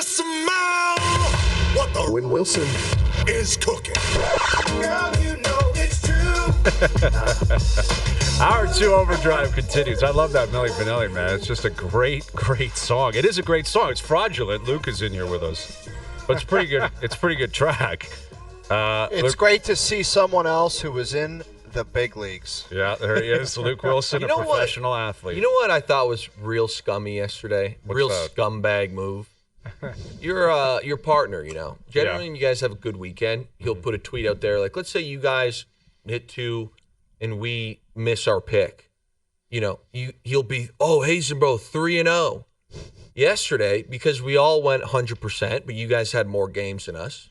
you smell what the Luke Willson is cooking? Girl, you know it's true. Hour 2 Overdrive continues. I love that Milli Vanilli, man. It's just a great, great song. It is a great song. It's fraudulent. Luke is in here with us. But it's pretty good. It's a pretty good track. It's great to see someone else who was in the big leagues. Yeah, there he is. Luke Willson, a professional athlete. You know what I thought was real scummy yesterday? Real scumbag move. Your partner, Generally, when you guys have a good weekend, he'll put a tweet out there like, let's say you guys hit 2 and we miss our pick. He'll be, Hayes and bro, 3-0. Yesterday, because we all went 100%, but you guys had more games than us,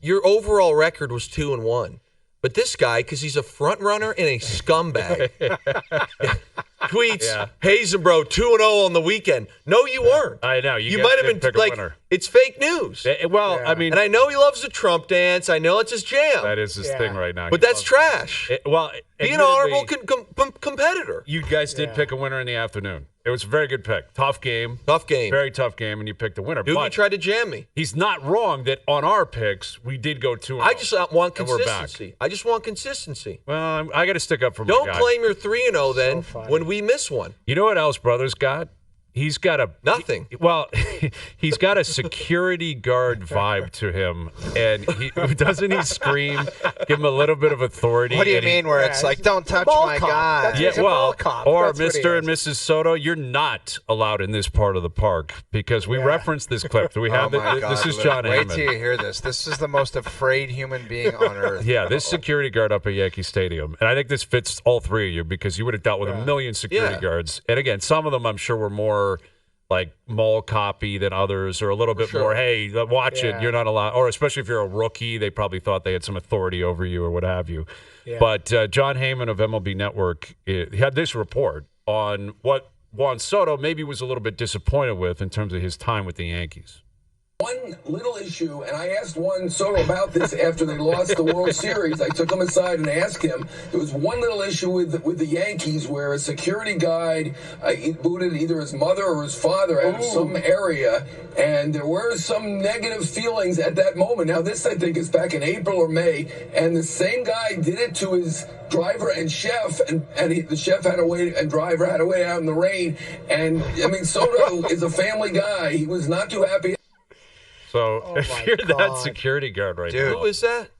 your overall record was 2-1. But this guy, because he's a front runner and a scumbag, tweets, Hayes and bro, 2-0 on the weekend. No, you weren't. I know. You might have been like, it's fake news. I mean. And I know he loves the Trump dance. I know it's his jam. That is his thing right now. But that's trash. Be an honorable competitor. You guys did pick a winner in the afternoon. It was a very good pick. Tough game. Very tough game, and you picked a winner. Doogie tried to jam me. He's not wrong that on our picks, we did go 2-0. I just want consistency. I just want consistency. Well, I got to stick up for my Don't guy. claim you're 3-0 then when we miss one. You know what else Brothers got? He's got a nothing. He's got a security guard vibe to him, and doesn't he scream? Give him a little bit of authority. What do you mean? Where it's like, don't touch my guy? Or Mr. and Mrs. Soto, you're not allowed in this part of the park because we referenced this clip. Do we have this? Is John Heyman. Wait till you hear this. This is the most afraid human being on earth. Yeah, this security guard up at Yankee Stadium, and I think this fits all three of you because you would have dealt with a million security guards, and again, some of them I'm sure were more like mall copy than others, or a little bit more, hey, watch it, you're not allowed, or especially if you're a rookie, they probably thought they had some authority over you or what have you. But John Heyman of MLB Network had this report on what Juan Soto maybe was a little bit disappointed with in terms of his time with the Yankees. One little issue, and I asked Juan Soto about this after they lost the World Series. I took him aside and asked him. There was one little issue with the Yankees where a security guard booted either his mother or his father out of some area, and there were some negative feelings at that moment. Now, this, I think, is back in April or May, and the same guy did it to his driver and chef, and the chef had to wait, and driver had to wait out in the rain. And, I mean, Soto is a family guy. He was not too happy. So if you're that security guard right now. Who is that?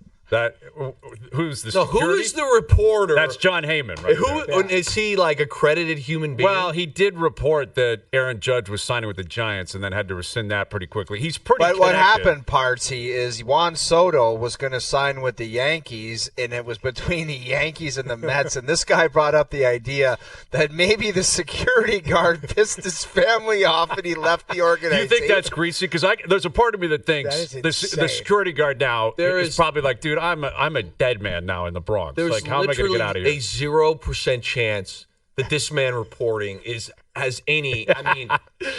Who's the security? Who is the reporter? That's John Heyman, right? Is he like a credited human being? Well, he did report that Aaron Judge was signing with the Giants and then had to rescind that pretty quickly. He's pretty But connected. what happened, Partsy, is Juan Soto was going to sign with the Yankees, and it was between the Yankees and the Mets, and this guy brought up the idea that maybe the security guard pissed his family off and he left the organization. Do you think that's greasy? Because there's a part of me that thinks the security guard now is probably like, dude, I'm a dead man now in the Bronx. There's like, how am I going to get out of here? A 0% chance that this man reporting has any. I mean,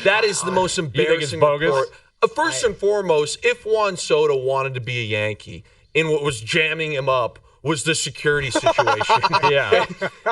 that is the most embarrassing report. First and foremost, if Juan Soto wanted to be a Yankee, and what was jamming him up was the security situation.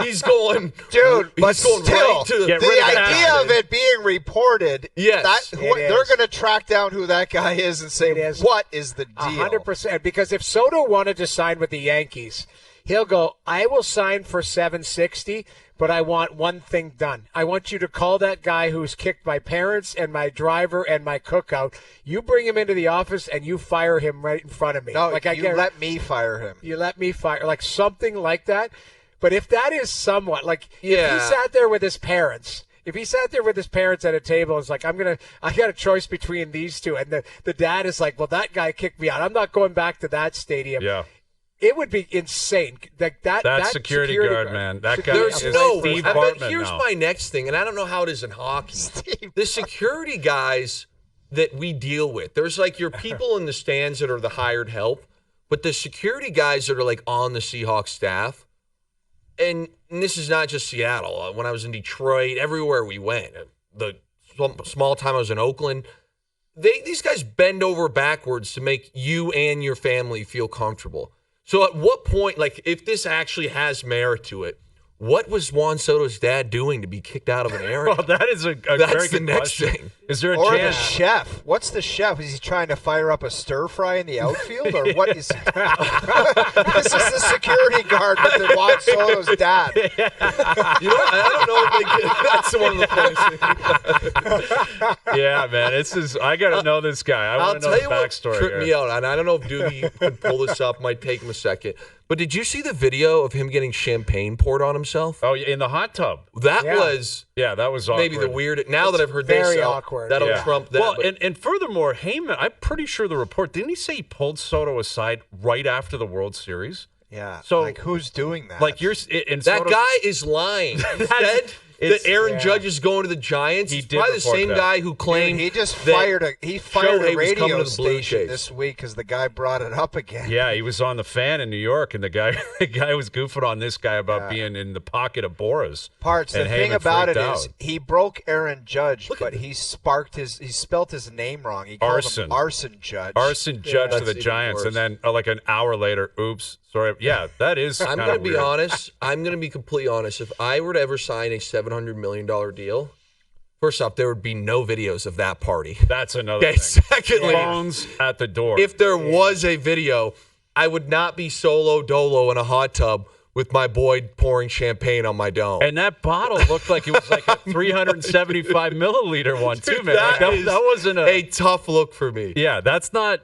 He's going, dude. But he's going still, right to the idea of it being reported, yes, they're going to track down who that guy is and say, what is the deal? 100%. Because if Soto wanted to sign with the Yankees, he'll go, I will sign for $760, but I want one thing done. I want you to call that guy who's kicked my parents and my driver and my cookout. You bring him into the office and you fire him right in front of me. No, let me fire him. You let me fire, like something like that. But if that is somewhat, like if he sat there with his parents. If he sat there with his parents at a table and was like, I got a choice between these two, and the dad is like, well, that guy kicked me out. I'm not going back to that stadium. Yeah. It would be insane. That security guard, man. That guy There's is no. Steve But Bartman here's now. my next thing, and I don't know how it is in hockey. The security guys that we deal with, there's like your people in the stands that are the hired help, but the security guys that are like on the Seahawks staff, and this is not just Seattle. When I was in Detroit, everywhere we went, the small time I was in Oakland, these guys bend over backwards to make you and your family feel comfortable. So at what point, like if this actually has merit to it, what was Juan Soto's dad doing to be kicked out of an area? Well, that is a That's very the good next question. thing. Is there a Or the chance? chef. What's the chef? Is he trying to fire up a stir fry in the outfield, or what is? This is the security guard with the Juan Soto's dad. You know, I don't know if they get. That's one of the funniest things. Yeah, man. I got to know this guy. I I'll want to know tell the you what backstory. tripped me here. out, and I don't know if Doobie could pull this up. Might take him a second. But did you see the video of him getting champagne poured on himself? Oh, yeah, in the hot tub. That Yeah. was That was awkward. maybe the weirdest. Now that I've heard very this, awkward. that'll Yeah. trump that. Well, but- and furthermore, Heyman, I'm pretty sure the report, didn't he say he pulled Soto aside right after the World Series? Yeah. So, like, who's doing that? Like, and that Soto, guy is lying. He said that Aaron Judge is going to the Giants. He He's did probably the report same that. guy who claimed he just that fired a Shohei was coming radio to the Blue station Jays. this week because the guy brought it up again. Yeah, he was on the Fan in New York, and the guy was goofing on this guy about being in the pocket of Boras. Parts. The And thing Heyman about it freaked is out. he broke Aaron Judge, but he spelt his name wrong. He called him Arson Judge. Arson Judge to that's the even Giants, worse. and then like an hour later, oops, sorry. Yeah, that is. I'm going to be honest. I'm going to be completely honest. If I were to ever sign a $700 million deal, first off, there would be no videos of that party. That's another Okay, thing. secondly, Phones at the door. if there was a video, I would not be solo dolo in a hot tub with my boy pouring champagne on my dome. And that bottle looked like it was like a 375 milliliter one too, man. Like, That is that wasn't a tough look for me. Yeah, that's not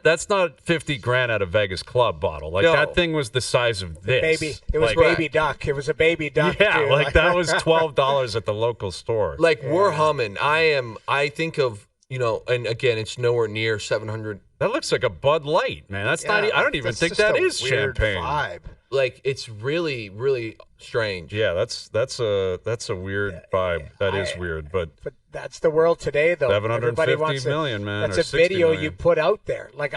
50 grand at a Vegas club bottle. Like No. that thing was the size of this. Baby, it was Like, baby duck. It was a baby duck. Yeah, dude. like that was $12 at the local store. Like we're humming. I think of, and again, it's nowhere near 700. That looks like a Bud Light, man. That's not. I don't even that's think just that a is weird champagne. Vibe. Like it's really, really strange. Yeah, that's a weird vibe. That is weird, but that's the world today, though. 750 Everybody wants million, man, That's or a 60 video million. you put out there. Like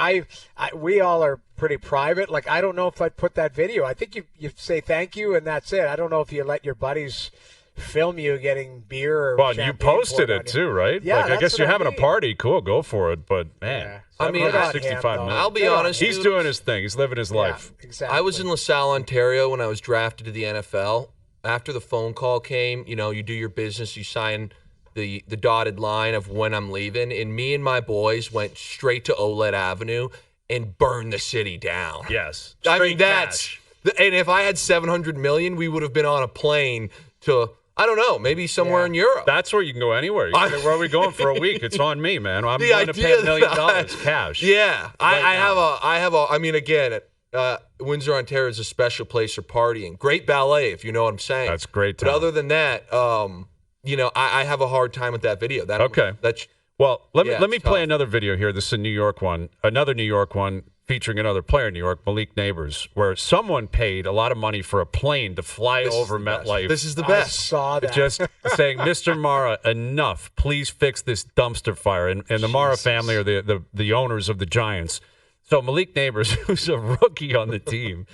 we all are pretty private. Like I don't know if I'd put that video. I think you say thank you and that's it. I don't know if you let your buddies film you getting beer or well, you champagne posted poured on it you. too, right? Yeah, like I that's guess what you're I having a mean. party. Cool, go for it. But man, Yeah. I mean, Good on him, 65 though. million. I'll be Good on honest. He's dude. doing his thing. He's living his life. Yeah, exactly. I was in LaSalle, Ontario when I was drafted to the NFL. After the phone call came, you do your business, you sign the dotted line of when I'm leaving, and me and my boys went straight to OLED Avenue and burned the city down. Yes. I mean, Straight that's cash. and if I had $700 million, we would have been on a plane to, I don't know, maybe somewhere in Europe. That's where you can go anywhere. You can say, where are we going for a week? It's on me, man. I'm The going to pay idea $1 million that- cash. Yeah, Right I have a. I mean, again, Windsor, Ontario is a special place for partying. Great ballet, if you know what I'm saying. That's great. But other than that, I have a hard time with that video. Okay. That's Well, let Yeah, me it's play tough. another video here. This is a New York one, another New York one featuring another player in New York, Malik Nabers, where someone paid a lot of money for a plane to fly over MetLife. This is the I best. saw that. just saying, Mr. Mara, enough. Please fix this dumpster fire. And the Mara family are the owners of the Giants. So Malik Nabers, who's a rookie on the team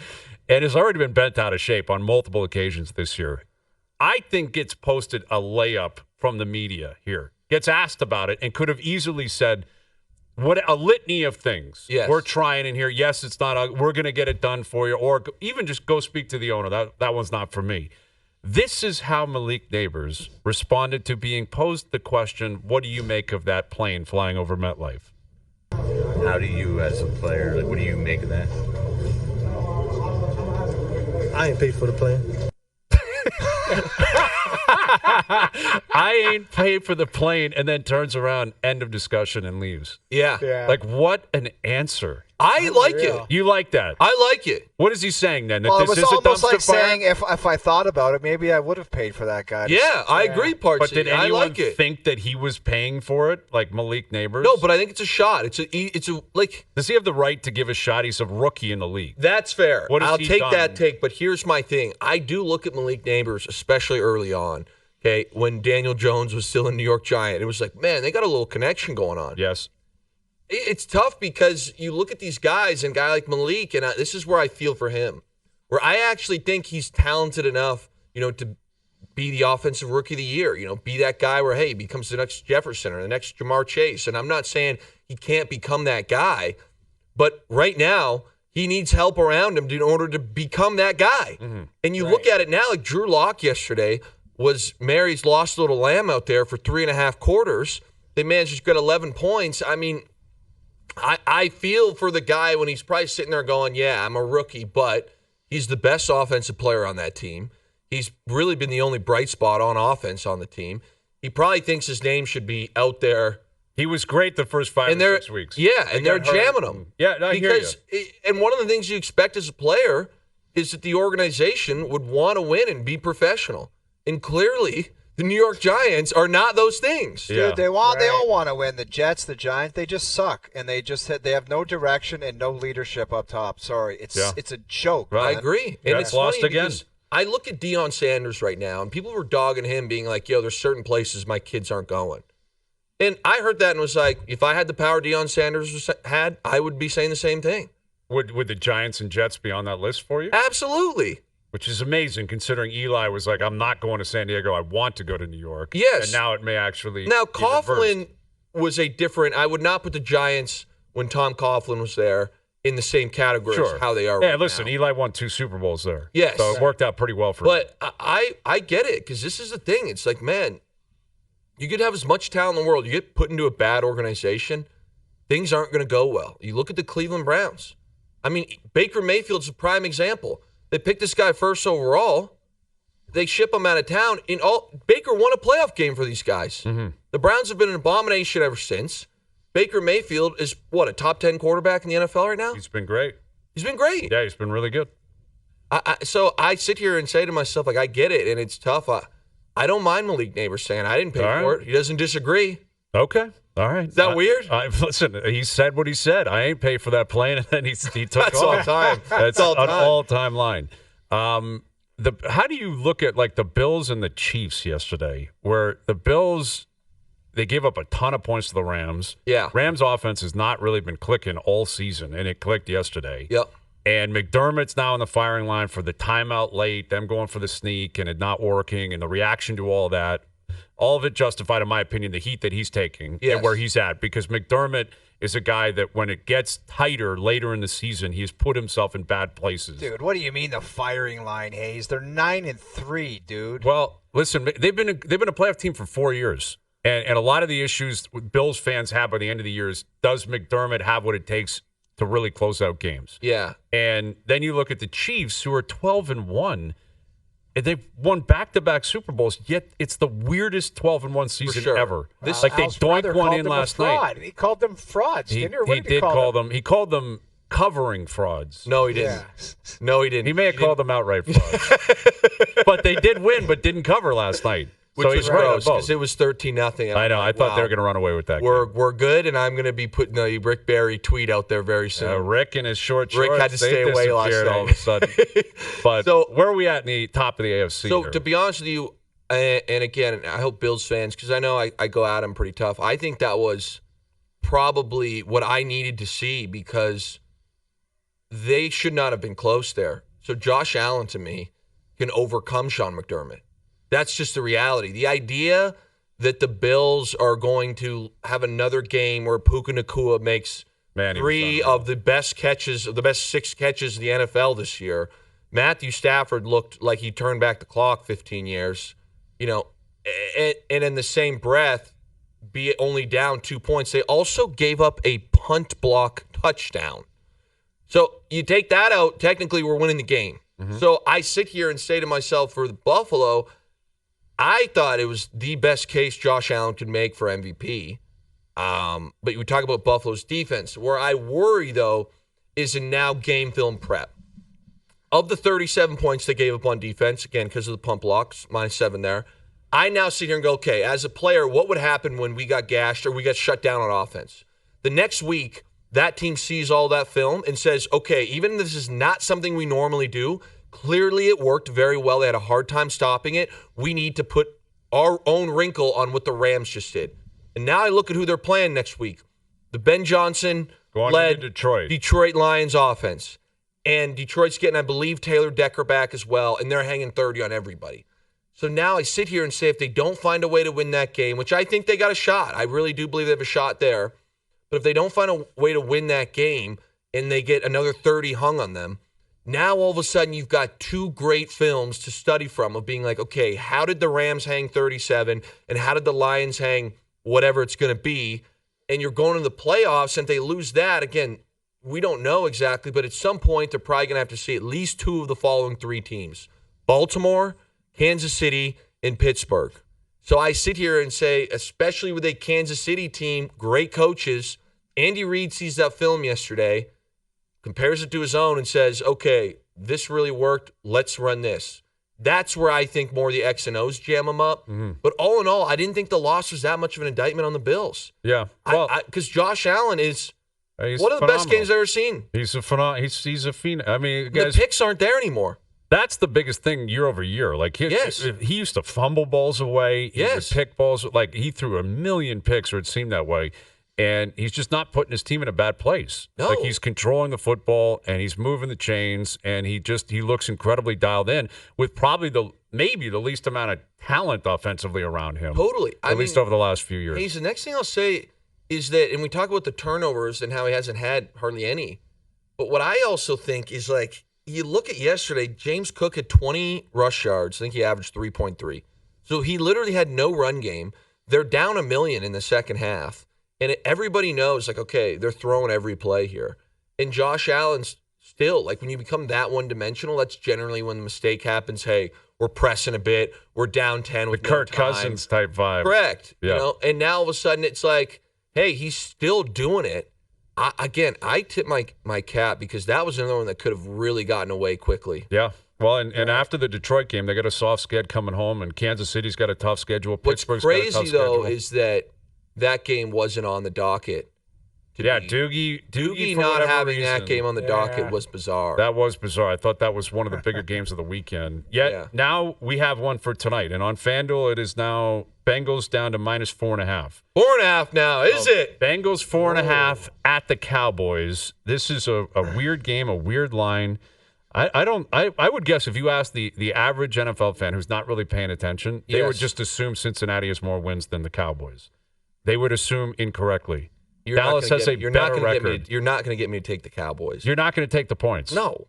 and has already been bent out of shape on multiple occasions this year, I think gets posted a layup from the media here. Gets asked about it and could have easily said, what a litany of things. Yes. We're trying in here. Yes, it's not. We're going to get it done for you. Or even just go speak to the owner. That one's not for me. This is how Malik Nabers responded to being posed the question, what do you make of that plane flying over MetLife? How do you, as a player, what do you make of that? I ain't paid for the plane. I ain't paid for the plane, and then turns around, end of discussion, and leaves. Yeah. Yeah. Like, what an answer. I like it. You like that? I like it. What is he saying then? That Well, it this was is a almost dumpster like fire? saying if I thought about it, maybe I would have paid for that guy. Yeah, I agree, Partsy. But did I anyone like it. think that he was paying for it, like Malik Nabers? No, but I think it's a shot. It's a like. Does he have the right to give a shot? He's a rookie in the league. That's fair. What has I'll he take done? that take, but here's my thing. I do look at Malik Nabers, especially early on. Okay, when Daniel Jones was still in New York Giant, it was like, man, they got a little connection going on. Yes. It's tough because you look at these guys and a guy like Malik, and this is where I feel for him, where I actually think he's talented enough, to be the offensive rookie of the year, be that guy where, hey, he becomes the next Jefferson or the next Jamar Chase. And I'm not saying he can't become that guy, but right now he needs help around him in order to become that guy. Mm-hmm. And you look at it now, like Drew Lock yesterday was Mary's lost little lamb out there for 3.5 quarters. They managed to get 11 points. I mean, I feel for the guy when he's probably sitting there going, yeah, I'm a rookie, but he's the best offensive player on that team. He's really been the only bright spot on offense on the team. He probably thinks his name should be out there. He was great the first 5 or 6 weeks. Yeah, and they're jamming him. Yeah, I hear you. And one of the things you expect as a player is that the organization would want to win and be professional. And clearly, the New York Giants are not those things. Dude, they all want to win. The Jets, the Giants, they just suck, and they have no direction and no leadership up top. Sorry, it's a joke. Right. I agree. And it's lost again. I look at Deion Sanders right now, and people were dogging him, being like, "Yo, there's certain places my kids aren't going." And I heard that and was like, if I had the power Deion Sanders had, I would be saying the same thing. Would the Giants and Jets be on that list for you? Absolutely. Which is amazing considering Eli was like, I'm not going to San Diego. I want to go to New York. Yes. And now it may actually Now, be Coughlin reversed. was a different – I would not put the Giants, when Tom Coughlin was there, in the same category as how they are right now. Yeah, listen, Eli won 2 Super Bowls there. Yes. So it worked out pretty well for him. But I get it, because this is the thing. It's like, man, you could have as much talent in the world. You get put into a bad organization, things aren't going to go well. You look at the Cleveland Browns. I mean, Baker Mayfield's a prime example. They picked this guy first overall. They ship him out of town. Baker won a playoff game for these guys. Mm-hmm. The Browns have been an abomination ever since. Baker Mayfield is, a top 10 quarterback in the NFL right now? He's been great. He's been great. Yeah, he's been really good. So I sit here and say to myself, like, I get it, and it's tough. I don't mind Malik Nabers saying I didn't pay for it. He doesn't disagree. Okay. All right. Is that weird? Listen, he said what he said. I ain't paid for that plane, and then he took That's off. all time. That's an all-time line. How do you look at like the Bills and the Chiefs yesterday, where the Bills, they gave up a ton of points to the Rams. Yeah. Rams offense has not really been clicking all season, and it clicked yesterday. Yep. And McDermott's now on the firing line for the timeout late, them going for the sneak, and it not working, and the reaction to all that. All of it justified, in my opinion, the heat that he's taking and where he's at. Because McDermott is a guy that when it gets tighter later in the season, he has put himself in bad places. Dude, what do you mean the firing line, Hayes? They're 9-3, dude. Well, listen, they've been a playoff team for 4 years. And a lot of the issues Bills fans have by the end of the year is, does McDermott have what it takes to really close out games? Yeah. And then you look at the Chiefs, who are 12-1. And they've won back-to-back Super Bowls, yet it's the weirdest 12-1 season ever. This like they doinked one in last night. He called them frauds. He did call them. He called them covering frauds. No, he didn't. Yeah. No, he didn't. He may have called them outright frauds. But they did win, but didn't cover last night. Which so was gross because it was 13-0. I know. I thought they were going to run away with that. We're good, and I'm going to be putting a Rick Barry tweet out there very soon. Rick and his short shorts. Rick had to stay away last night. All of a sudden. But so, where are we at in the top of the AFC? So, to be honest with you, and again, I hope Bills fans, because I know I go at them pretty tough, I think that was probably what I needed to see because they should not have been close there. So, Josh Allen, to me, can overcome Sean McDermott. That's just the reality. The idea that the Bills are going to have another game where Puka Nacua makes 3 of the best catches, the best 6 catches in the NFL this year. Matthew Stafford looked like he turned back the clock 15 years. And in the same breath, be it only down 2 points. They also gave up a punt block touchdown. So you take that out, technically we're winning the game. Mm-hmm. So I sit here and say to myself, for the Buffalo, I thought it was the best case Josh Allen could make for MVP. But you talk about Buffalo's defense. Where I worry, though, is in now game film prep. Of the 37 points they gave up on defense, again, because of the pump blocks, -7 there, I now sit here and go, okay, as a player, what would happen when we got gashed or we got shut down on offense? The next week, that team sees all that film and says, okay, even if this is not something we normally do, clearly it worked very well. They had a hard time stopping it. We need to put our own wrinkle on what the Rams just did. And now I look at who they're playing next week. The Ben Johnson-led Detroit Lions offense. And Detroit's getting, I believe, Taylor Decker back as well, and they're hanging 30 on everybody. So now I sit here and say if they don't find a way to win that game, which I think they got a shot. I really do believe they have a shot there. But if they don't find a way to win that game, and they get another 30 hung on them. Now, all of a sudden, you've got two great films to study from of being like, okay, how did the Rams hang 37 and how did the Lions hang whatever it's going to be? And you're going to the playoffs, and if they lose that, again, we don't know exactly, but at some point, they're probably going to have to see at least two of the following three teams: Baltimore, Kansas City, and Pittsburgh. So I sit here and say, especially with a Kansas City team, great coaches, Andy Reid sees that film yesterday, compares it to his own, and says, okay, this really worked. Let's run this. That's where I think more of the X and O's jam them up. Mm-hmm. But all in all, I didn't think the loss was that much of an indictment on the Bills. Yeah. Well, because Josh Allen is one of the phenomenal. best games I've ever seen. He's a phenomenal. He's a phenom. I mean, guys, the picks aren't there anymore. That's the biggest thing year over year. Like he used to fumble balls away. He would pick balls. Like he threw a million picks, or it seemed that way. And he's just not putting his team in a bad place. No. Like he's controlling the football and he's moving the chains, and he looks incredibly dialed in with probably maybe the least amount of talent offensively around him. Totally. At least over the last few years. The next thing I'll say is that, and we talk about the turnovers and how he hasn't had hardly any, but what I also think is, like, you look at yesterday, James Cook had 20 rush yards. I think he averaged 3.3. So he literally had no run game. They're down $1 million in the second half. And everybody knows, like, okay, they're throwing every play here. And Josh Allen's still, like, when you become that one-dimensional, that's generally when the mistake happens. Hey, we're pressing a bit. We're down 10 with the Kirk Cousins type vibe. Correct. Yeah. You know? And now all of a sudden it's like, hey, he's still doing it. I tip my cap because that was another one that could have really gotten away quickly. Yeah. Well, and after the Detroit game, they got a soft sched coming home, and Kansas City's got a tough schedule. Pittsburgh's What's crazy, got a tough though, schedule. is that game wasn't on the docket. Doogie not having that game on the docket was bizarre. That was bizarre. I thought that was one of the bigger games of the weekend. Yet now we have one for tonight, and on FanDuel it is now Bengals down to -4.5. 4.5 now, is it? Bengals 4.5 at the Cowboys. This is a weird game, a weird line. I would guess if you ask the average NFL fan who's not really paying attention, they would just assume Cincinnati has more wins than the Cowboys. They would assume incorrectly. Dallas has a better record. You're not going to get me to take the Cowboys. You're not going to take the points. No.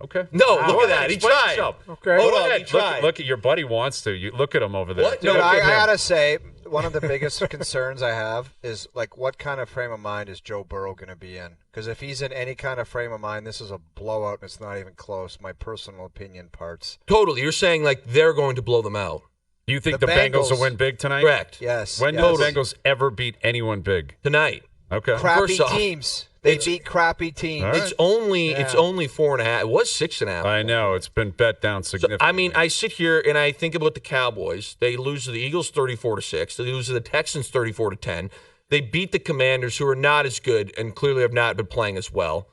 Okay. No, look at that. He tried. Okay. Hold on, he tried. Look at your buddy wants to. You look at him over there. What? No, I gotta say, one of the biggest concerns I have is, like, what kind of frame of mind is Joe Burrow going to be in? Because if he's in any kind of frame of mind, this is a blowout and it's not even close. My personal opinion parts. Totally. You're saying, like, they're going to blow them out. Do you think the Bengals will win big tonight? Correct. Yes. When do the Bengals ever beat anyone big? Tonight. Okay. Crappy First off, teams. They beat crappy teams. All right. It's only 4.5. It was 6.5. I know. It's been bet down significantly. I mean, I sit here and I think about the Cowboys. They lose to the Eagles 34-6. They lose to the Texans 34-10. They beat the Commanders, who are not as good and clearly have not been playing as well,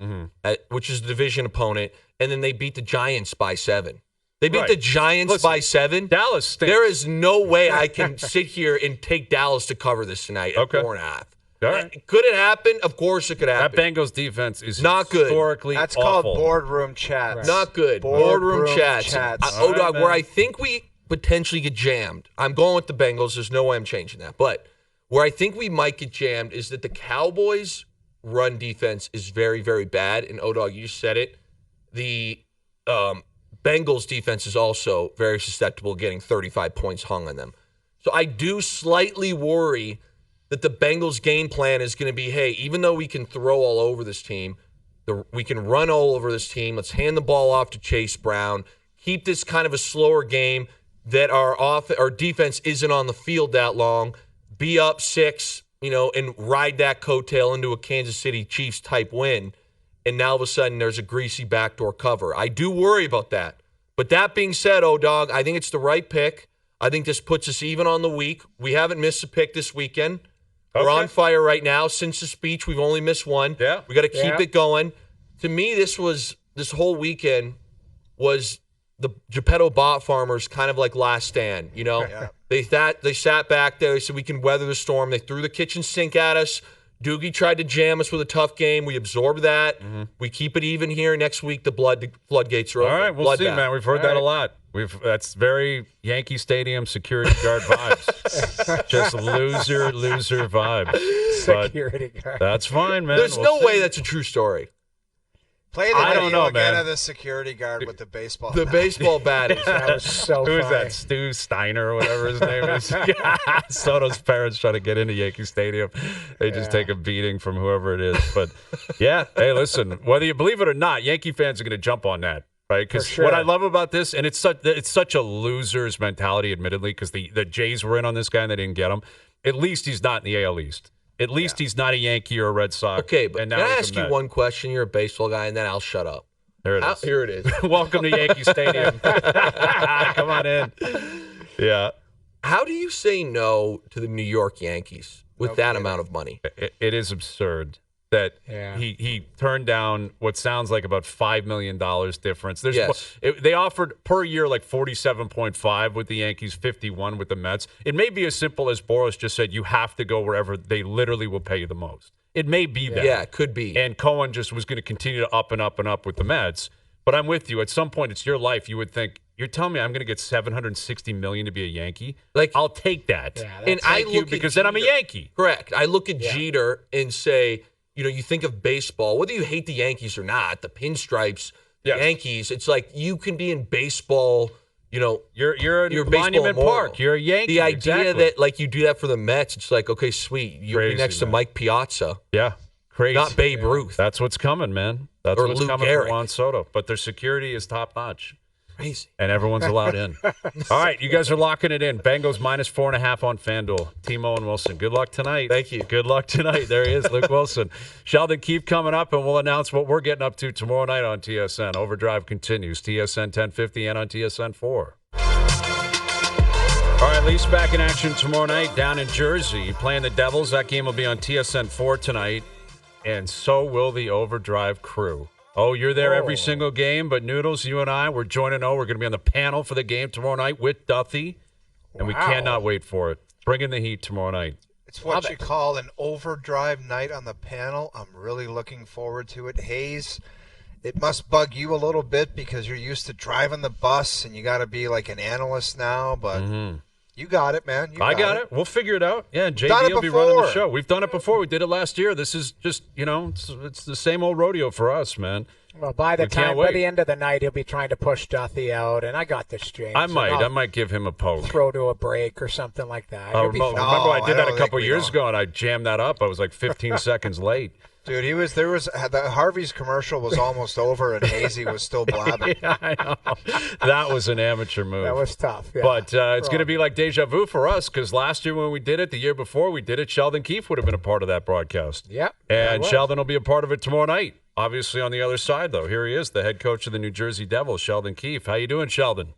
which is the division opponent. And then they beat the Giants by 7. They beat the Giants by 7. Dallas stinks. There is no way I can sit here and take Dallas to cover this tonight at 4.5. All right. Could it happen? Of course it could happen. That Bengals defense is not good. Historically That's awful. called boardroom chats. Not good. Boardroom chats. Right, where I think we potentially get jammed, I'm going with the Bengals. There's no way I'm changing that. But where I think we might get jammed is that the Cowboys' run defense is very, very bad. And, O-Dog, you said it. The Bengals' defense is also very susceptible to getting 35 points hung on them. So I do slightly worry that the Bengals' game plan is going to be, hey, even though we can throw all over this team, we can run all over this team, let's hand the ball off to Chase Brown, keep this kind of a slower game that our defense isn't on the field that long, be up 6, and ride that coattail into a Kansas City Chiefs type win, and now all of a sudden there's a greasy backdoor cover. I do worry about that. But that being said, O-Dog, I think it's the right pick. I think this puts us even on the week. We haven't missed a pick this weekend. We're on fire right now. Since the speech, we've only missed one. Yeah. We got to keep it going. To me, this whole weekend was the Geppetto bot farmers kind of like last stand. They sat back there. They said we can weather the storm. They threw the kitchen sink at us. Doogie tried to jam us with a tough game. We absorbed that. Mm-hmm. We keep it even here. Next week, the floodgates are open. All right, we'll see, man. We've heard that a lot. That's very Yankee Stadium security guard vibes. Just loser vibes. Security guard. That's fine, man. There's no way that's a true story. Play the I don't video know, again man. of the security guard with the baseball The bat. baseball bat is That was so Who is funny. that? Stu Steiner or whatever his name is. Soto's parents try to get into Yankee Stadium. They just take a beating from whoever it is. But yeah, hey, listen, whether you believe it or not, Yankee fans are going to jump on that. Right, because sure. what I love about this, and it's such a loser's mentality, admittedly, because the Jays were in on this guy and they didn't get him. At least he's not in the AL East. At least he's not a Yankee or a Red Sox. okay, but and can now I he's a ask you Met. one question? You're a baseball guy, and then I'll shut up. Here it is. Here it is. Welcome to Yankee Stadium. Come on in. Yeah. How do you say no to the New York Yankees with that amount of money? It is absurd that Yeah. he turned down what sounds like about $5 million difference. Yes. They offered per year like 47.5 with the Yankees, 51 with the Mets. It may be as simple as Boris just said, you have to go wherever they literally will pay you the most. It may be that. Yeah, it could be. And Cohen just was going to continue to up and up and up with the Mets. But I'm with you. At some point, it's your life. You would think, you're telling me I'm going to get $760 million to be a Yankee? Like, I'll take that. Yeah, and I look at because then I'm a Jeter. Yankee. Correct. I look at Jeter and say, you think of baseball, whether you hate the Yankees or not, the pinstripes, the Yes. Yankees, it's like you can be in baseball, You're your Monument baseball Park. You're a Yankee. The idea exactly. that like you do that for the Mets, it's like, okay, sweet. You'll be Crazy, next to man. Mike Piazza, Yeah, crazy. not Babe Ruth. That's what's coming, man. That's Or what's Luke coming Gehrig. for Juan Soto. But their security is top notch, Crazy. and everyone's allowed in. All right, you guys are locking it in. Bengals minus 4.5 on FanDuel. Timo and Wilson. Good luck tonight. Thank you. Good luck tonight. There he is, Luke Wilson. Sheldon Keefe coming up, and we'll announce what we're getting up to tomorrow night on TSN. Overdrive continues. TSN 1050 and on TSN 4. All right, Leafs back in action tomorrow night down in Jersey playing the Devils. That game will be on TSN 4 tonight, and so will the Overdrive crew. Oh, you're there every single game, but Noodles, you and I, we're joining We're going to be on the panel for the game tomorrow night with Duffy, and we cannot wait for it. Bring in the heat tomorrow night. It's what you call an overdrive night on the panel. I'm really looking forward to it. Hayes, it must bug you a little bit because you're used to driving the bus and you got to be like an analyst now, but you got it, man. I got it. We'll figure it out. Yeah, done JD it will be running the before. show. We've done it before. We did it last year. This is just, it's the same old rodeo for us, man. Well, by We can't by wait. the end of the night, he'll be trying to push Duffy out, and I got this, James. I and might I'll give him a poke. throw to a break or something like that. Oh, He'll be remember fine. I did that don't a couple think we years don't. ago, and I jammed that up. I was like 15 seconds late. Dude, the Harvey's commercial was almost over and Hazy was still blabbing. Yeah, I know. That was an amateur move. That was tough. Yeah. But it's going to be like deja vu for us because last year when we did it, the year before we did it, Sheldon Keefe would have been a part of that broadcast. Yep. And Sheldon will be a part of it tomorrow night. Obviously on the other side, though. Here he is, the head coach of the New Jersey Devils, Sheldon Keefe. How you doing, Sheldon?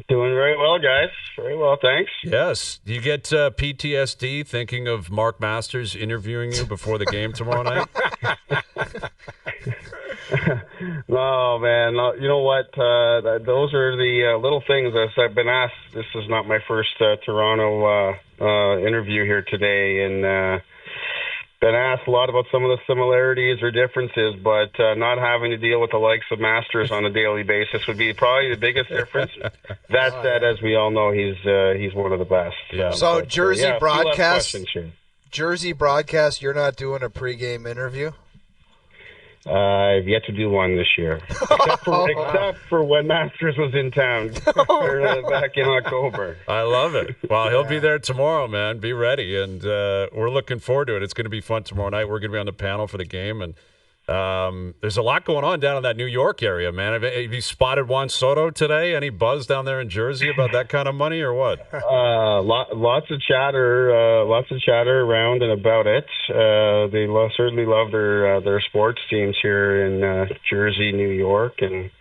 Doing very well, guys. Very well, thanks. Yes. Do you get PTSD thinking of Mark Masters interviewing you before the game tomorrow night? No, man. No, you know what? Those are the little things. As I've been asked, this is not my first Toronto interview here today, and been asked a lot about some of the similarities or differences, but not having to deal with the likes of Masters on a daily basis would be probably the biggest difference. That said, as we all know, he's one of the best. Yeah. So But, Jersey a few less broadcast, questions here. Jersey broadcast, you're not doing a pregame interview? I've yet to do one this year, except for when Masters was in town back in October. I love it. Well, he'll be there tomorrow, man. Be ready. And we're looking forward to it. It's going to be fun tomorrow night. We're going to be on the panel for the game. And there's a lot going on down in that New York area, man. Have you spotted Juan Soto today? Any buzz down there in Jersey about that kind of money or what? Lots of chatter around and about it. They certainly love their sports teams here in Jersey, New York, and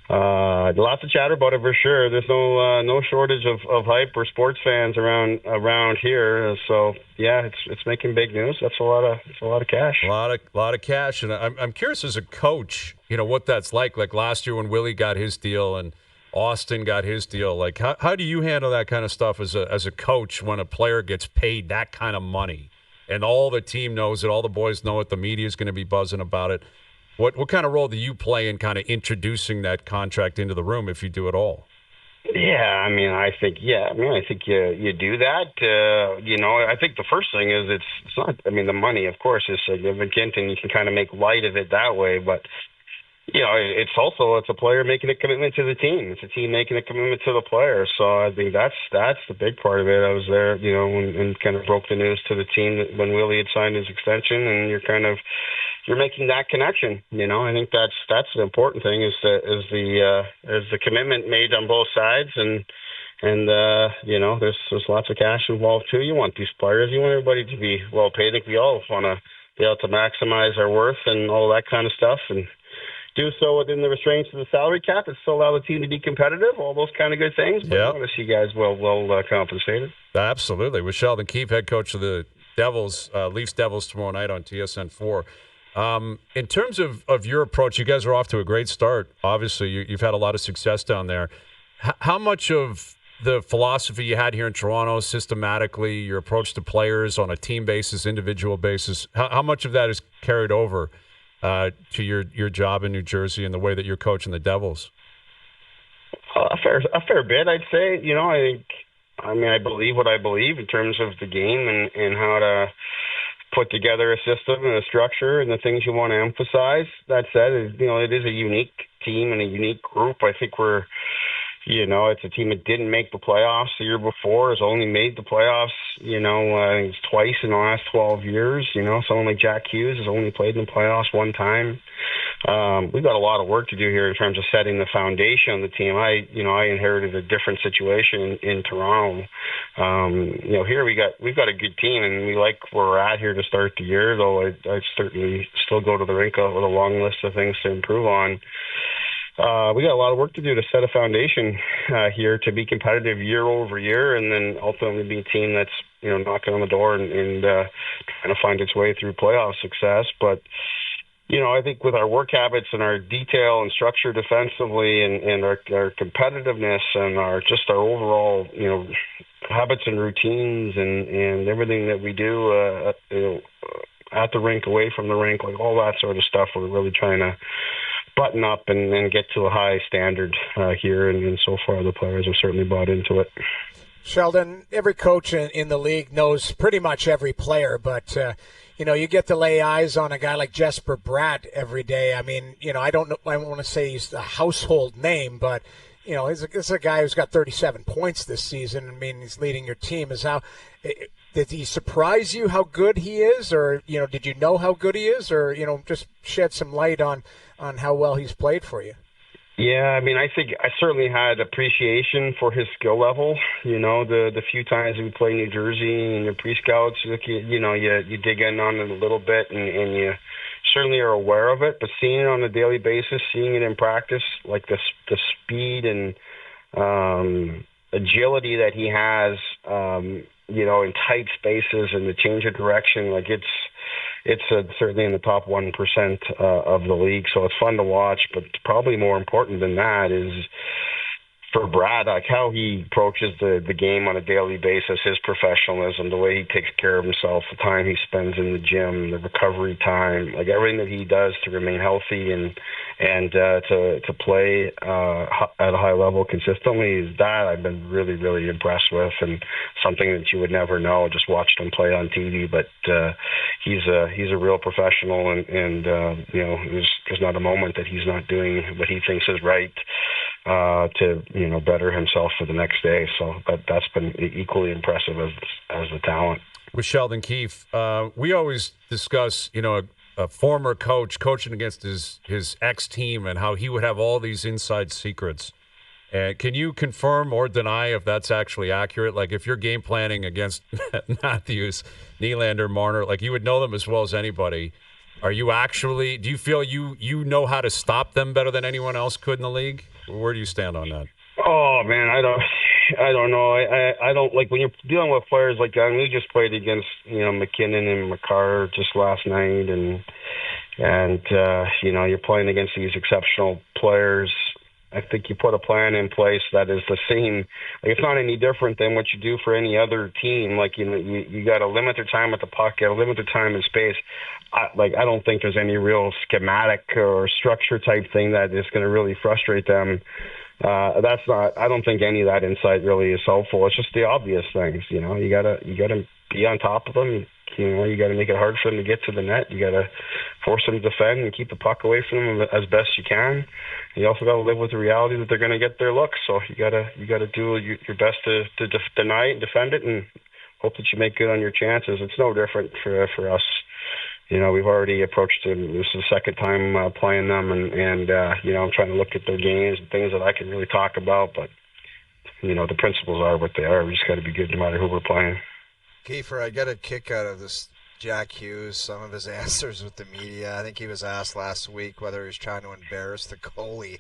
lots of chatter about it for sure. There's no shortage of hype for sports fans around here. So yeah, it's making big news. That's a lot of cash. A lot of cash, and I'm curious as a coach, what that's like. Like last year when Willie got his deal and Austin got his deal. Like how do you handle that kind of stuff as a coach when a player gets paid that kind of money, and all the team knows it, all the boys know it, the media is going to be buzzing about it. What kind of role do you play in kind of introducing that contract into the room if you do at all? Yeah, I think you do that. I think the first thing is it's not. The money, of course, is significant, and you can kind of make light of it that way. But it's a player making a commitment to the team. It's a team making a commitment to the player. So I think that's the big part of it. I was there, and kind of broke the news to the team that when Willie had signed his extension, and you're making that connection. I think that's the important thing is the commitment made on both sides, and there's lots of cash involved too. You want these players, you want everybody to be well paid. I think we all want to be able to maximize our worth and all that kind of stuff, and do so within the restraints of the salary cap and still allow the team to be competitive, all those kind of good things. But I want to see guys well compensated. Absolutely. With Sheldon Keefe, head coach of the Devils, Leafs Devils tomorrow night on TSN 4. In terms of your approach, you guys are off to a great start. Obviously, you've had a lot of success down there. How much of the philosophy you had here in Toronto, systematically, your approach to players on a team basis, individual basis, how much of that is carried over to your job in New Jersey and the way that you're coaching the Devils? A fair bit, I'd say. I believe what I believe in terms of the game and how to put together a system and a structure and the things you want to emphasize. That said, it is a unique team and a unique group. I think it's a team that didn't make the playoffs the year before, has only made the playoffs, I think it's twice in the last 12 years. Someone like Jack Hughes has only played in the playoffs one time. We've got a lot of work to do here in terms of setting the foundation on the team. I inherited a different situation in Toronto. Here we've got a good team, and we like where we're at here to start the year, though I certainly still go to the rink with a long list of things to improve on. We got a lot of work to do to set a foundation here to be competitive year over year, and then ultimately be a team that's knocking on the door and trying to find its way through playoff success. But I think with our work habits and our detail and structure defensively, and our competitiveness and our overall habits and routines and everything that we do at the rink, away from the rink, like all that sort of stuff, we're really trying to button up and get to a high standard here, and so far the players have certainly bought into it. Sheldon, every coach in the league knows pretty much every player, but you get to lay eyes on a guy like Jesper Bratt every day. I don't want to say he's a household name, but he's a guy who's got 37 points this season. He's leading your team. Did he surprise you how good he is, or did you know how good he is, or just shed some light on how well he's played for you? Yeah, I think I certainly had appreciation for his skill level. The few times we play New Jersey and your pre-scouts, you dig in on it a little bit, and you certainly are aware of it. But seeing it on a daily basis, seeing it in practice, like the speed and agility that he has, in tight spaces and the change of direction, like it's certainly in the top 1% of the league. So it's fun to watch, but probably more important than that is for Brad, like how he approaches the game on a daily basis, his professionalism, the way he takes care of himself, the time he spends in the gym, the recovery time, like everything that he does to remain healthy and to play at a high level consistently, is that I've been really, really impressed with, and something that you would never know, just watched him play on TV. But he's a real professional, and there's not a moment that he's not doing what he thinks is right to better himself for the next day. So that's been equally impressive as the talent. With Sheldon Keefe, we always discuss, a former coach coaching against his ex-team and how he would have all these inside secrets. And can you confirm or deny if that's actually accurate? Like if you're game planning against Matthews, Nylander, Marner, like you would know them as well as anybody. Do you feel you know how to stop them better than anyone else could in the league? Where do you stand on that? Oh man, I don't know. I don't like when you're dealing with players like that. We just played against McKinnon and McCarr just last night, and you're playing against these exceptional players. I think you put a plan in place that is the same. Like, it's not any different than what you do for any other team. Like you got to limit their time at the puck, got to limit their time in space. I don't think there's any real schematic or structure type thing that is going to really frustrate them. that's not. I don't think any of that insight really is helpful. It's just the obvious things. You know, you gotta be on top of them. You got to make it hard for them to get to the net. You got to force them to defend and keep the puck away from them as best you can. You also got to live with the reality that they're going to get their looks. So you got to do your best to deny it and defend it, and hope that you make good on your chances. It's no different for us. You know, we've already approached them. This is the second time playing them, and you know, I'm trying to look at their games and things that I can really talk about. But you know, the principles are what they are. We just got to be good no matter who we're playing. Kiefer, I got a kick out of this Jack Hughes, some of his answers with the media. I think he was asked last week whether he was trying to embarrass the goalie,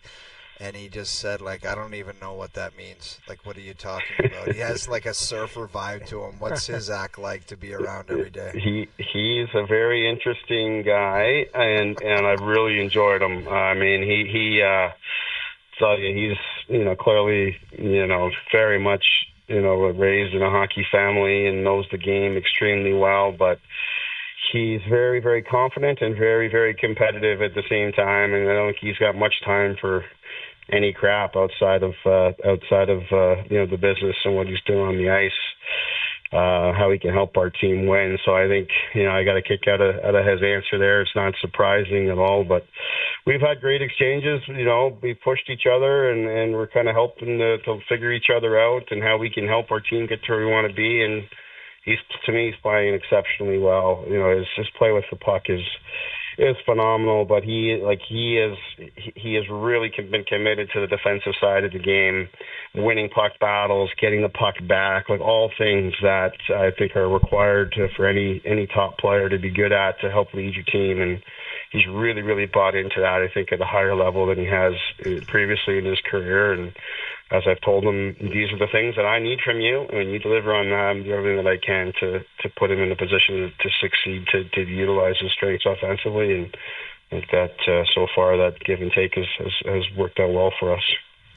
and he just said, like, I don't even know what that means. Like, what are you talking about? He has, like, a surfer vibe to him. What's his act like to be around every day? He's a very interesting guy, and I've really enjoyed him. I mean, he's, you know, clearly, you know, very much, you know, raised in a hockey family and knows the game extremely well, but he's very, very confident and very, very competitive at the same time, and I don't think he's got much time for any crap outside of you know, the business and what he's doing on the ice, how he can help our team win. So I think, you know, I got a kick out of his answer there. It's not surprising at all, but we've had great exchanges. You know, we pushed each other, and we're kind of helping to figure each other out and how we can help our team get to where we want to be. And to me, he's playing exceptionally well. You know, his play with the puck is phenomenal, but he has really been committed to the defensive side of the game, winning puck battles, getting the puck back, like all things that I think are required for any top player to be good at to help lead your team. And he's really, really bought into that, I think, at a higher level than he has previously in his career. And as I've told him, these are the things that I need from you, and you deliver on them, do everything that I can to put him in a position to succeed, to utilize his strengths offensively. And I think that so far that give and take has worked out well for us.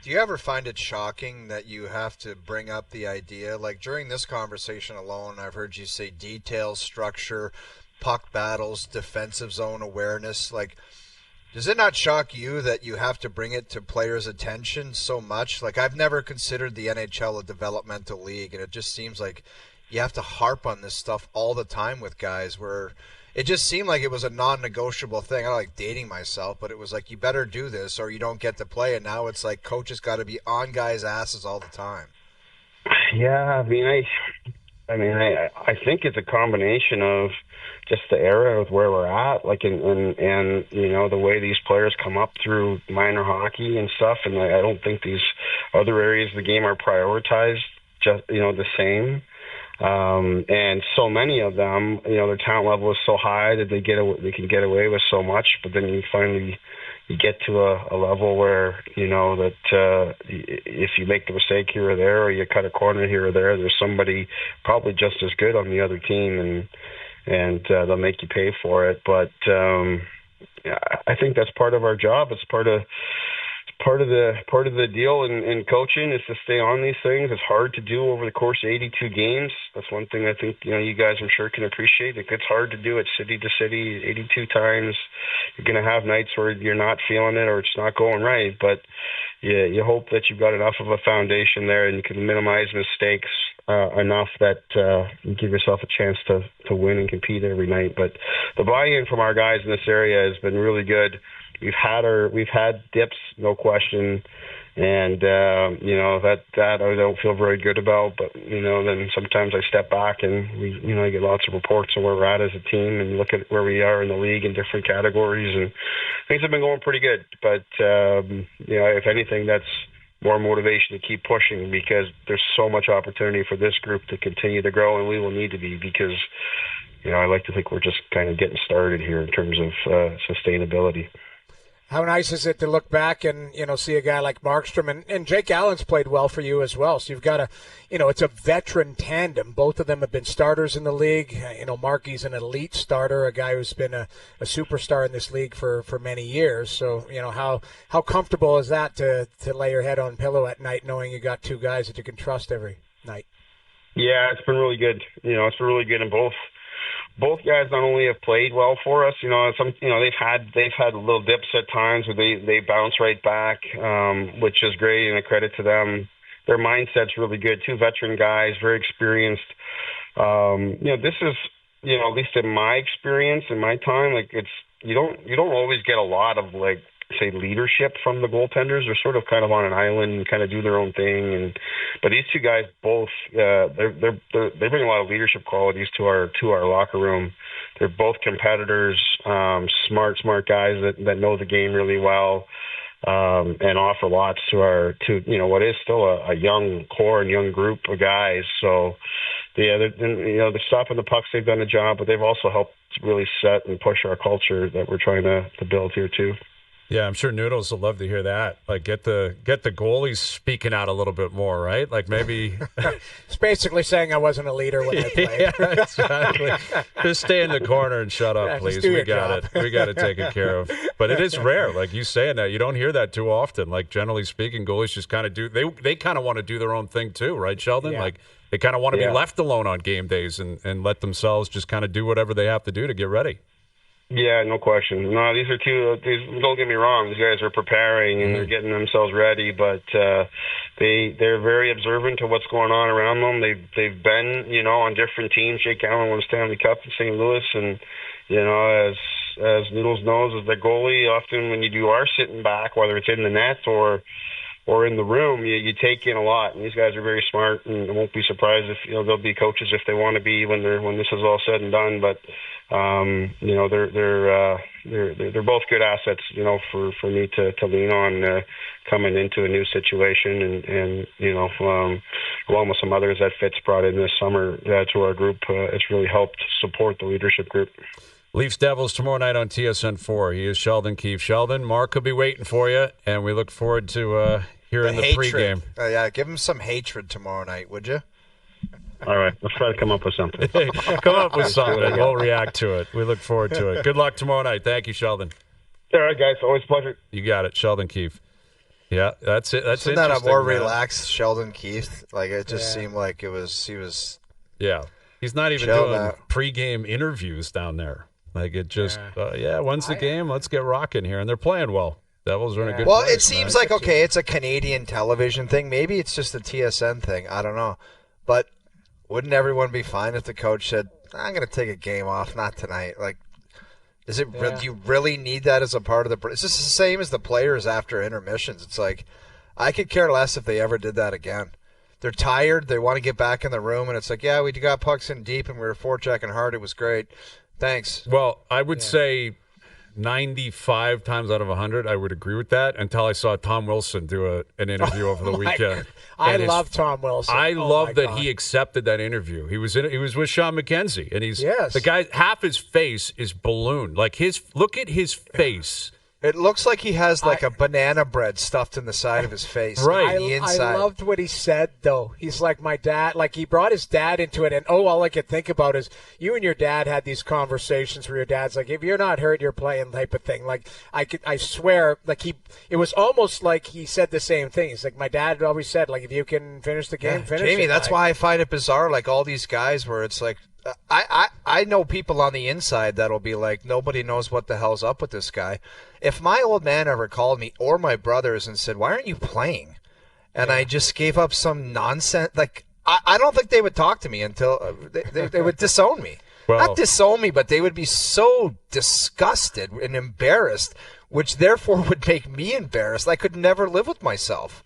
Do you ever find it shocking that you have to bring up the idea? Like during this conversation alone, I've heard you say details, structure, puck battles, defensive zone awareness. Like, does it not shock you that you have to bring it to players' attention so much? Like, I've never considered the NHL a developmental league, and it just seems like you have to harp on this stuff all the time with guys, where it just seemed like it was a non-negotiable thing. I don't like dating myself, but it was like, you better do this or you don't get to play. And now it's like coaches got to be on guys' asses all the time. Yeah, I mean, I think it's a combination of just the era of where we're at, like, and you know, the way these players come up through minor hockey and stuff, and I don't think these other areas of the game are prioritized just, you know, the same. And so many of them, you know, their talent level is so high that they can get away with so much, but then you get to a level where, you know, that if you make the mistake here or there, or you cut a corner here or there, there's somebody probably just as good on the other team, and they'll make you pay for it. But I think that's part of our job. It's part of the deal in coaching is to stay on these things. It's hard to do over the course of 82 games. That's one thing I think, you know, you guys I'm sure can appreciate. It's hard to do it city to city 82 times. You're going to have nights where you're not feeling it or it's not going right, but you hope that you've got enough of a foundation there and you can minimize mistakes enough that you give yourself a chance to win and compete every night. But the buy-in from our guys in this area has been really good. We've had dips, no question, and you know, that I don't feel very good about. But you know, then sometimes I step back and I get lots of reports on where we're at as a team, and look at where we are in the league in different categories, and things have been going pretty good. But you know, if anything, that's more motivation to keep pushing, because there's so much opportunity for this group to continue to grow, and we will need to be, because you know, I like to think we're just kind of getting started here in terms of sustainability. How nice is it to look back and, you know, see a guy like Markstrom, and Jake Allen's played well for you as well. So you've got it's a veteran tandem. Both of them have been starters in the league. You know, Marky's an elite starter, a guy who's been a superstar in this league for many years. So, you know, how comfortable is that to lay your head on pillow at night knowing you got two guys that you can trust every night? Yeah, it's been really good. You know, it's been really good in both both guys not only have played well for us, they've had little dips at times where they bounce right back, which is great and a credit to them. Their mindset's really good. Two veteran guys, very experienced. This is, at least in my experience, in my time, like you don't always get a lot of say leadership from the goaltenders. They're sort of kind of on an island and kind of do their own thing. But these two guys both they bring a lot of leadership qualities to our locker room. They're both competitors, smart guys that know the game really well, and offer lots to what is still a young core and young group of guys. So they're stopping the pucks. They've done a job, but they've also helped really set and push our culture that we're trying to build here too. Yeah, I'm sure Noodles will love to hear that. Like, get the goalies speaking out a little bit more, right? Like, maybe it's basically saying I wasn't a leader when I played. Yeah, exactly. Just stay in the corner and shut up, please. We got it. We got to take it care of. But it is rare, like you saying that. You don't hear that too often. like, generally speaking, goalies just kind of do. They kind of want to do their own thing too, right, Sheldon? Yeah. Like, they kind of want to be left alone on game days and let themselves just kind of do whatever they have to do to get ready. Yeah, no question. No, these don't get me wrong, these guys are preparing and they're getting themselves ready, but they're very observant to what's going on around them. They've been, on different teams. Jake Allen won Stanley Cup in St. Louis, and as Noodles knows, as the goalie, often when you are sitting back, whether it's in the net or in the room, you take in a lot. And these guys are very smart, and I won't be surprised if they'll be coaches if they want to be when this is all said and done. But they're both good assets, for me to lean on coming into a new situation, and along with some others that Fitz brought in this summer to our group, it's really helped support the leadership group. Leafs Devils tomorrow night on TSN 4. He is Sheldon Keefe. Sheldon, Mark will be waiting for you, and we look forward to hearing the pregame. Yeah, give him some hatred tomorrow night, would you? All right, let's try to come up with something. Come up with something, and we'll react to it. We look forward to it. Good luck tomorrow night. Thank you, Sheldon. All right, guys. Always a pleasure. You got it, Sheldon Keefe. Yeah, that's it. That's Isn't that a more relaxed Sheldon Keefe? Like, it just seemed like he was. Yeah, he's not even doing pregame interviews down there. Like, it just, when's the game? Let's get rocking here. And they're playing well. Devils are in a good place. Well, it seems like, okay, it's a Canadian television thing. Maybe it's just a TSN thing. I don't know. But wouldn't everyone be fine if the coach said, I'm going to take a game off, not tonight? Like, do you really need that as a part of the – it's just the same as the players after intermissions. It's like, I could care less if they ever did that again. They're tired. They want to get back in the room. And it's like, yeah, we got pucks in deep and we were forechecking hard. It was great. Thanks. Well, I would say 95 times out of 100, I would agree with that until I saw Tom Wilson do an interview over the weekend. I love Tom Wilson. I love that he accepted that interview. He was with Sean McKenzie, and the guy. Half his face is ballooned. Like look at his face. It looks like he has a banana bread stuffed in the side of his face. Right. The inside. I loved what he said, though. He's like, my dad, like he brought his dad into it. And, all I could think about is you and your dad had these conversations where your dad's like, if you're not hurt, you're playing type of thing. Like, I swear, like it was almost like he said the same thing. He's like, my dad always said, like, if you can finish the game, finish Jamie, it. That's why I find it bizarre, like all these guys where it's like, I know people on the inside that'll be like, nobody knows what the hell's up with this guy. If my old man ever called me or my brothers and said, why aren't you playing? And I just gave up some nonsense. Like, I don't think they would talk to me until they would disown me. Well, not disown me, but they would be so disgusted and embarrassed, which therefore would make me embarrassed. I could never live with myself.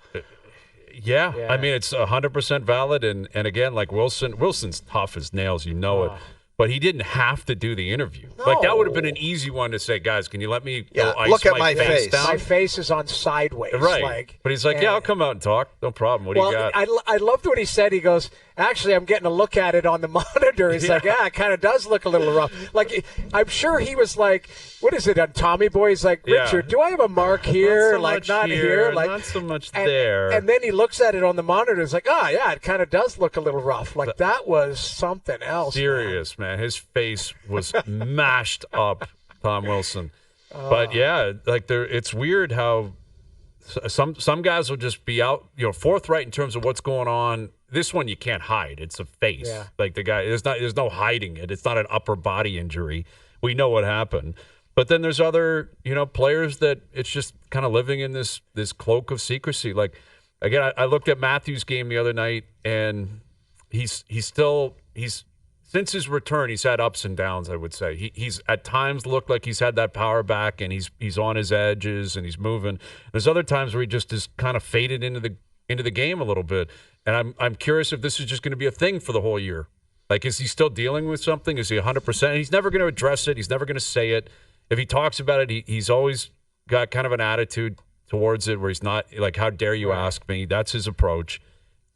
Yeah. I mean, it's 100% valid. And again, like Wilson's tough as nails, it. But he didn't have to do the interview. No. Like, that would have been an easy one to say, guys, can you let me ice look at my face down? My face is on sideways. Right. But he's like, I'll come out and talk. No problem. What do you got? I loved what he said. He goes, actually, I'm getting a look at it on the monitor. He's like, it kind of does look a little rough. Like, I'm sure he was like, what is it, on Tommy Boy? He's like, Richard, do I have a mark here? Not here. Like, not so much there. And then he looks at it on the monitor. It's like, it kind of does look a little rough. Like, that was something else. Serious, man. His face was mashed up, Tom Wilson. But, like, it's weird how Some guys will just be out, forthright in terms of what's going on. This one you can't hide. It's a face. Yeah. Like the guy, there's no hiding it. It's not an upper body injury. We know what happened. But then there's other, players that it's just kind of living in this cloak of secrecy. Like, again, I looked at Matthews' game the other night, and he's since his return, he's had ups and downs, I would say. He's at times looked like he's had that power back, and he's on his edges, and he's moving. There's other times where he just is kind of faded into the game a little bit. And I'm curious if this is just going to be a thing for the whole year. Like, is he still dealing with something? Is he 100%? He's never going to address it. He's never going to say it. If he talks about it, he's always got kind of an attitude towards it where he's not like, how dare you ask me? That's his approach.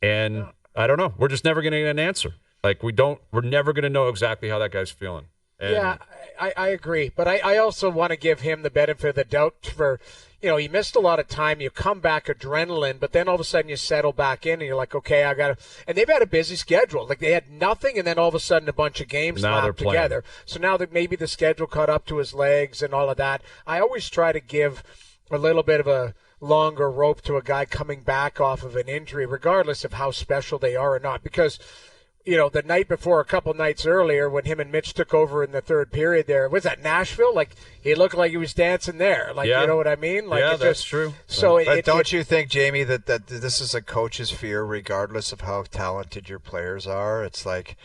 And I don't know. We're just never going to get an answer. Like, we're never going to know exactly how that guy's feeling. And yeah, I agree. But I also want to give him the benefit of the doubt for, he missed a lot of time. You come back adrenaline, but then all of a sudden you settle back in and you're like, okay, I got to. And they've had a busy schedule. Like, they had nothing, and then all of a sudden a bunch of games slapped together. So now that maybe the schedule caught up to his legs and all of that, I always try to give a little bit of a longer rope to a guy coming back off of an injury, regardless of how special they are or not. Because the night before, a couple nights earlier, when him and Mitch took over in the third period there, was that Nashville? Like, he looked like he was dancing there. Like, you know what I mean? Like, yeah, that's true. So don't you think, Jamie, that this is a coach's fear, regardless of how talented your players are? It's like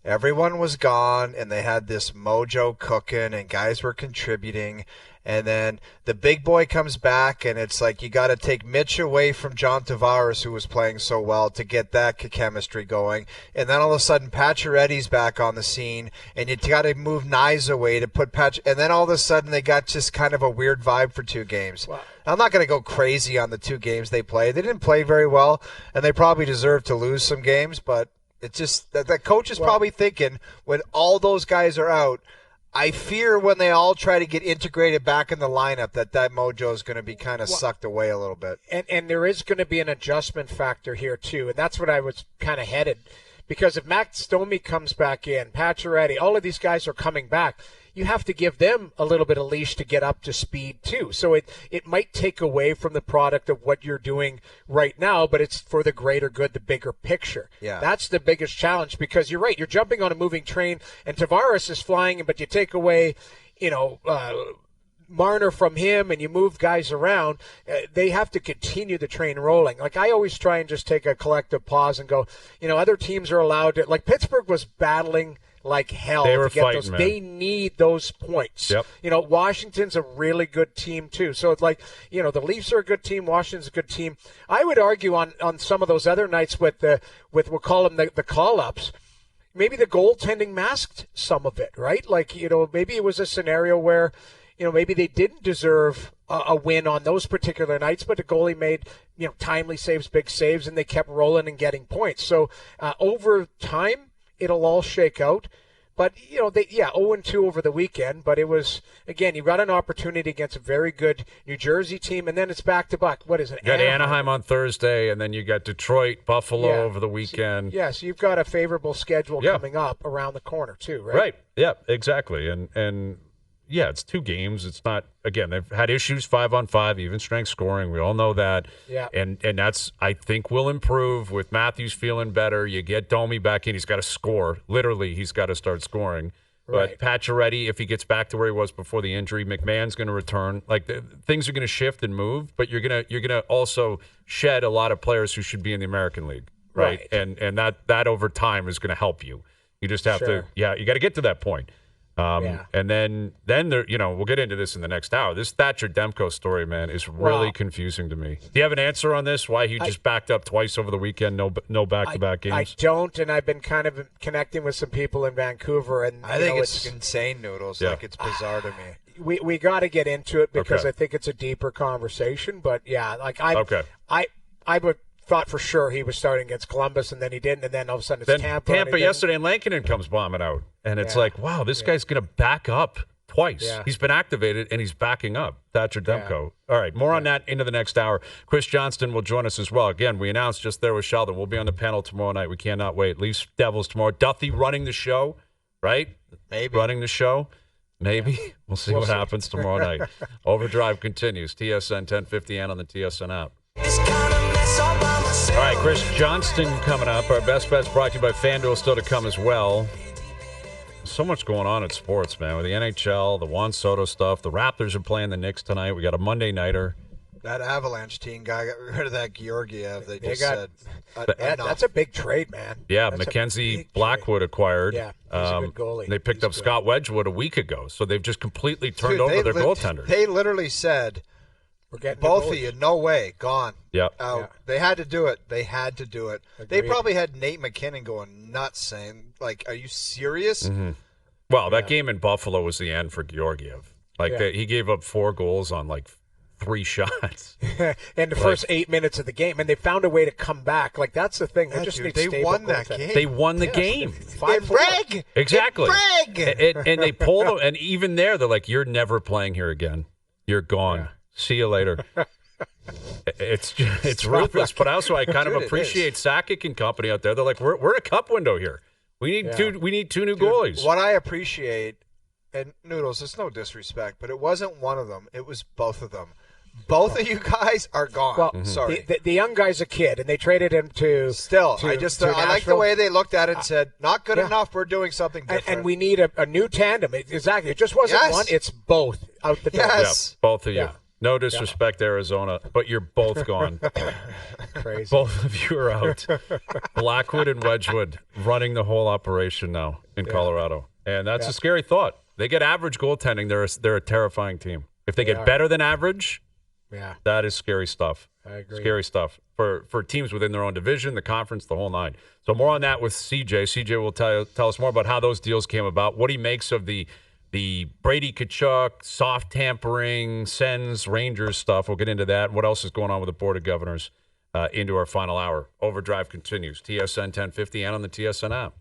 everyone was gone, and they had this mojo cooking, and guys were contributing. And then the big boy comes back, and it's like you got to take Mitch away from John Tavares, who was playing so well, to get that chemistry going. And then all of a sudden, Pacioretty's back on the scene, and you got to move Nyes away to put And then all of a sudden, they got just kind of a weird vibe for 2 games. Wow. I'm not going to go crazy on the 2 games they played. They didn't play very well, and they probably deserve to lose some games. But it's just that the coach is probably thinking, when all those guys are out, I fear when they all try to get integrated back in the lineup that mojo is going to be kind of sucked away a little bit. And there is going to be an adjustment factor here, too. And that's what I was kind of headed. Because if Max Domi comes back in, Pacioretty, all of these guys are coming back, you have to give them a little bit of leash to get up to speed, too. So it might take away from the product of what you're doing right now, but it's for the greater good, the bigger picture. Yeah. That's the biggest challenge, because you're right. You're jumping on a moving train, and Tavares is flying, but you take away, Marner from him, and you move guys around. They have to continue the train rolling. Like, I always try and just take a collective pause and go, other teams are allowed to, like Pittsburgh was battling like hell to get fighting, those. man. They need those points. Yep. Washington's a really good team too. So it's like, the Leafs are a good team. Washington's a good team. I would argue on some of those other nights with we'll call them the call-ups, maybe the goaltending masked some of it, right? Like, maybe it was a scenario where, maybe they didn't deserve a win on those particular nights, but the goalie made, timely saves, big saves, and they kept rolling and getting points. So over time, it'll all shake out. But, 0-2 over the weekend. But it was, again, you got an opportunity against a very good New Jersey team, and then it's back-to-back. What is it? You got Anaheim on Thursday, and then you got Detroit, Buffalo over the weekend. So you've got a favorable schedule coming up around the corner, too, right? Right. Yeah, exactly. And yeah, it's 2 games. It's not, again, they've had issues 5-on-5, even strength scoring. We all know that. Yeah. And that's, I think, will improve with Matthews feeling better. You get Domi back in. He's got to score. Literally, he's got to start scoring. Right. But Pacioretty, if he gets back to where he was before the injury, McMahon's going to return. Like, things are going to shift and move, but you're gonna also shed a lot of players who should be in the American League, right? And that over time is going to help you. You just have to, you got to get to that point. And then there, we'll get into this in the next hour. This Thatcher Demko story, man, is really confusing to me. Do you have an answer on this? Why he just backed up twice over the weekend? No back-to-back games. I don't, and I've been kind of connecting with some people in Vancouver, and I think it's insane noodles. Yeah. Like, it's bizarre to me. We got to get into it because I think it's a deeper conversation. But I would. Thought for sure he was starting against Columbus, and then he didn't, and then all of a sudden it's Tampa. Tampa yesterday, and Lankinen comes bombing out. And it's like, wow, this guy's going to back up twice. Yeah. He's been activated, and he's backing up. Thatcher Demko. All right, more on that into the next hour. Chris Johnston will join us as well. Again, we announced just there with Sheldon. We'll be on the panel tomorrow night. We cannot wait. Leafs Devils tomorrow. Duffy running the show, right? Maybe. Running the show. Maybe. We'll see what happens tomorrow night. Overdrive continues. TSN 1050 and on the TSN app. All right, Chris Johnston coming up. Our best bets brought to you by FanDuel, still to come as well. So much going on in sports, man. With the NHL, the Juan Soto stuff. The Raptors are playing the Knicks tonight. We got a Monday nighter. That Avalanche team guy got rid of that Georgiev. That's a big trade, man. Yeah, That's Mackenzie Blackwood acquired. Yeah, he's a good goalie. They picked up Scott Wedgwood a week ago, so they've just completely turned over their goaltenders. They literally said, "We're getting both of you, no way, gone." Yep. They had to do it. They had to do it. Agreed. They probably had Nate McKinnon going nuts, saying, "Like, are you serious?" Mm-hmm. Well, that game in Buffalo was the end for Georgiev. He gave up 4 goals on 3 shots in the first 8 minutes of the game, and they found a way to come back. That's the thing. They won that game. They won the game. 5-4. Exactly. And they pulled them, Yeah. and even there, they're like, "You're never playing here again. You're gone. Yeah. See you later." It's ruthless, but also I kind of appreciate Sakic and company out there. They're like, we're in a cup window here. We need 2 new goalies. What I appreciate, and Noodles, it's no disrespect, but it wasn't one of them. It was both of them. Both of you guys are gone. Well, sorry. The young guy's a kid, and they traded him to. Still, to, I like the way they looked at it and said, "Not good enough. We're doing something different." And we need a new tandem. Exactly. It just wasn't one. It's both out the door. Yes. Yeah, both of you. Yeah. No disrespect, Arizona, but you're both gone. Crazy. Both of you are out. Blackwood and Wedgwood running the whole operation now in Colorado, and that's a scary thought. They get average goaltending. They're a terrifying team. If they get better than average. Yeah, that is scary stuff. I agree. Scary stuff for teams within their own division, the conference, the whole nine. So more on that with CJ. CJ will tell us more about how those deals came about, what he makes of the Brady Tkachuk, soft tampering, Sens, Rangers stuff. We'll get into that. What else is going on with the Board of Governors into our final hour. Overdrive continues. TSN 1050 and on the TSN app.